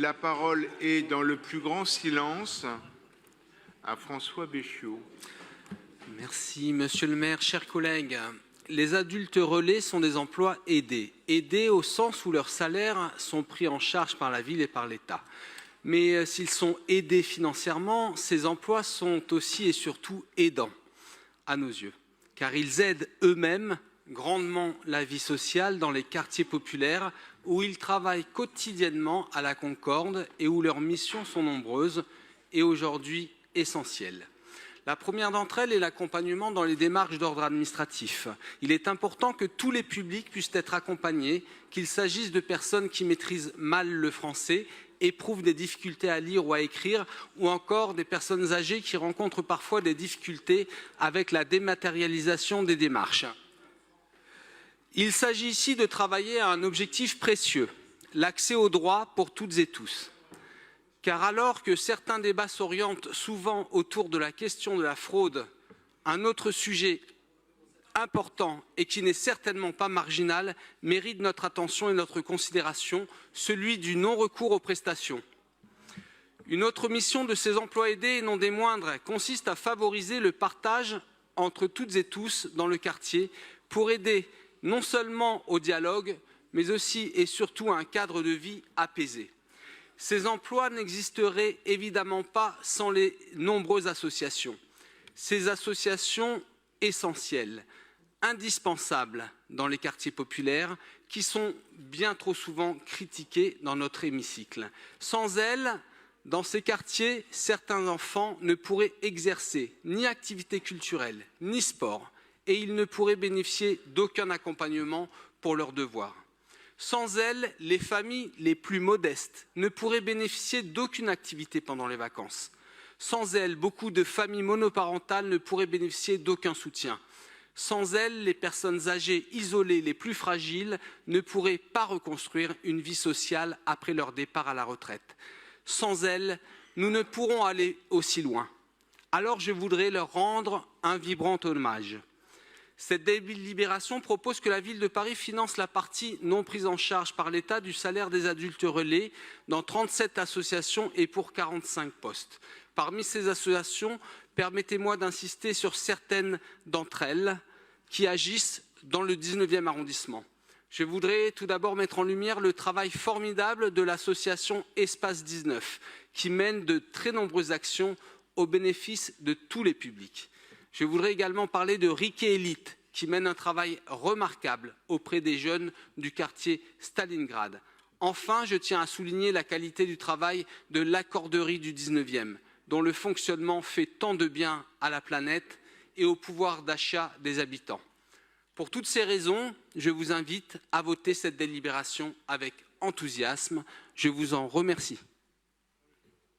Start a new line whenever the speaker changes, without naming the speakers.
La parole est dans le plus grand silence à François Béchiot.
Merci, monsieur le maire. Chers collègues, les adultes relais sont des emplois aidés. Aidés au sens où leurs salaires sont pris en charge par la ville et par l'État. Mais s'ils sont aidés financièrement, ces emplois sont aussi et surtout aidants à nos yeux, car ils aident eux-mêmes grandement la vie sociale dans les quartiers populaires où ils travaillent quotidiennement à la Concorde et où leurs missions sont nombreuses et aujourd'hui essentielles. La première d'entre elles est l'accompagnement dans les démarches d'ordre administratif. Il est important que tous les publics puissent être accompagnés, qu'il s'agisse de personnes qui maîtrisent mal le français, éprouvent des difficultés à lire ou à écrire, ou encore des personnes âgées qui rencontrent parfois des difficultés avec la dématérialisation des démarches. Il s'agit ici de travailler à un objectif précieux, l'accès aux droits pour toutes et tous. Car alors que certains débats s'orientent souvent autour de la question de la fraude, un autre sujet important et qui n'est certainement pas marginal mérite notre attention et notre considération, celui du non-recours aux prestations. Une autre mission de ces emplois aidés, et non des moindres, consiste à favoriser le partage entre toutes et tous dans le quartier pour aider non seulement au dialogue, mais aussi et surtout à un cadre de vie apaisé. Ces emplois n'existeraient évidemment pas sans les nombreuses associations. Ces associations essentielles, indispensables dans les quartiers populaires, qui sont bien trop souvent critiquées dans notre hémicycle. Sans elles, dans ces quartiers, certains enfants ne pourraient exercer ni activité culturelle, ni sport, et ils ne pourraient bénéficier d'aucun accompagnement pour leurs devoirs. Sans elles, les familles les plus modestes ne pourraient bénéficier d'aucune activité pendant les vacances. Sans elles, beaucoup de familles monoparentales ne pourraient bénéficier d'aucun soutien. Sans elles, les personnes âgées isolées les plus fragiles ne pourraient pas reconstruire une vie sociale après leur départ à la retraite. Sans elles, nous ne pourrons aller aussi loin. Alors je voudrais leur rendre un vibrant hommage. Cette délibération propose que la ville de Paris finance la partie non prise en charge par l'État du salaire des adultes relais dans 37 associations et pour 45 postes. Parmi ces associations, permettez-moi d'insister sur certaines d'entre elles qui agissent dans le 19e arrondissement. Je voudrais tout d'abord mettre en lumière le travail formidable de l'association Espace 19, qui mène de très nombreuses actions au bénéfice de tous les publics. Je voudrais également parler de Riquet Élite, qui mène un travail remarquable auprès des jeunes du quartier Stalingrad. Enfin, je tiens à souligner la qualité du travail de l'accorderie du 19e, dont le fonctionnement fait tant de bien à la planète et au pouvoir d'achat des habitants. Pour toutes ces raisons, je vous invite à voter cette délibération avec enthousiasme. Je vous en remercie.